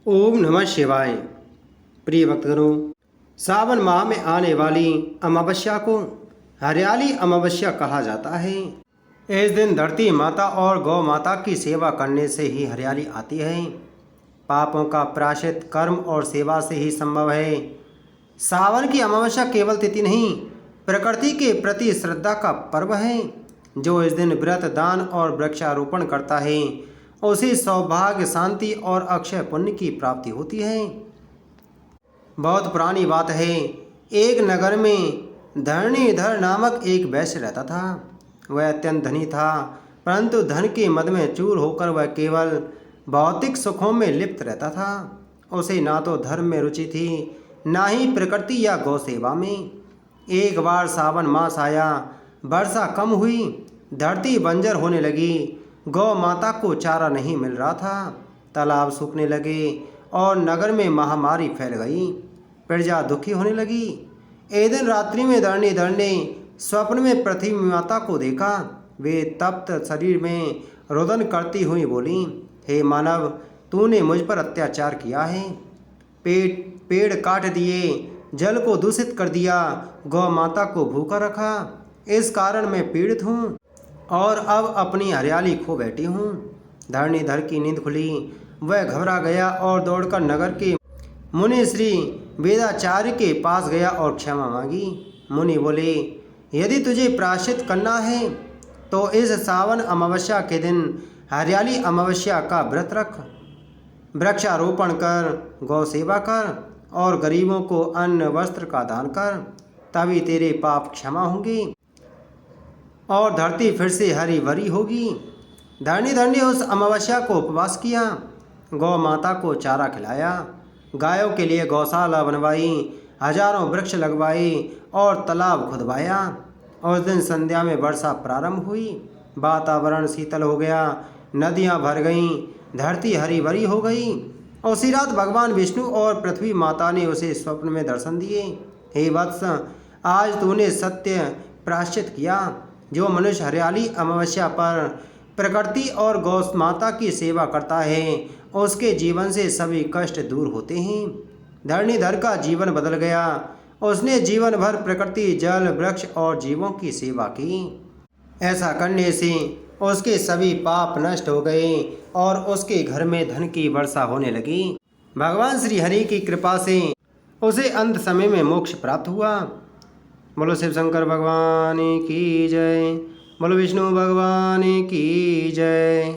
ओम नमः शिवाय। प्रिय भक्तगणों, सावन माह में आने वाली अमावस्या को हरियाली अमावस्या कहा जाता है। इस दिन धरती माता और गौ माता की सेवा करने से ही हरियाली आती है। पापों का प्रायश्चित कर्म और सेवा से ही संभव है। सावन की अमावस्या केवल तिथि नहीं, प्रकृति के प्रति श्रद्धा का पर्व है। जो इस दिन व्रत, दान और वृक्षारोपण करता है उसे सौभाग्य, शांति और अक्षय पुण्य की प्राप्ति होती है। बहुत पुरानी बात है। एक नगर में धरणीधर नामक एक वैश्य रहता था। वह अत्यंत धनी था, परंतु धन के मद में चूर होकर वह केवल भौतिक सुखों में लिप्त रहता था। उसे ना तो धर्म में रुचि थी, ना ही प्रकृति या गौ सेवा में। एक बार सावन मास आया, वर्षा कम हुई, धरती बंजर होने लगी, गौ माता को चारा नहीं मिल रहा था, तालाब सूखने लगे और नगर में महामारी फैल गई। प्रजा दुखी होने लगी। एक दिन रात्रि में धरणीधर ने स्वप्न में पृथ्वी माता को देखा। वे तप्त शरीर में रोदन करती हुई बोली, हे मानव, तूने मुझ पर अत्याचार किया है। पेड़ काट दिए, जल को दूषित कर दिया, गौ माता को भूखा रखा। इस कारण मैं पीड़ित हूँ और अब अपनी हरियाली खो बैठी हूँ। धरणीधर की नींद खुली। वह घबरा गया और दौड़कर नगर के मुनि श्री वेदाचार्य के पास गया और क्षमा मांगी। मुनि बोले, यदि तुझे प्रायश्चित करना है तो इस सावन अमावस्या के दिन हरियाली अमावस्या का व्रत रख, वृक्षारोपण कर, गौ सेवा कर और गरीबों को अन्न वस्त्र का दान कर। तभी तेरे पाप क्षमा होंगे और धरती फिर से हरी भरी होगी। धरणीधर ने उस अमावस्या को उपवास किया, गौ माता को चारा खिलाया, गायों के लिए गौशाला बनवाई, हजारों वृक्ष लगवाए और तालाब खुदवाया। उस दिन संध्या में वर्षा प्रारंभ हुई। वातावरण शीतल हो गया, नदियां भर गईं, धरती हरी भरी हो गई। उसी रात भगवान विष्णु और पृथ्वी माता ने उसे स्वप्न में दर्शन दिए। हे वत्स, आज तूने सत्य प्रायश्चित किया। जो मनुष्य हरियाली अमावस्या पर प्रकृति और गौ माता की सेवा करता है उसके जीवन से सभी कष्ट दूर होते हैं। धरणीधर का जीवन बदल गया। उसने जीवन भर प्रकृति, जल, वृक्ष और जीवों की सेवा की। ऐसा करने से उसके सभी पाप नष्ट हो गए और उसके घर में धन की वर्षा होने लगी। भगवान श्री हरि की कृपा से उसे अंत समय में मोक्ष प्राप्त हुआ। बोलो शिव शंकर भगवान की जय। बोलो विष्णु भगवान की जय।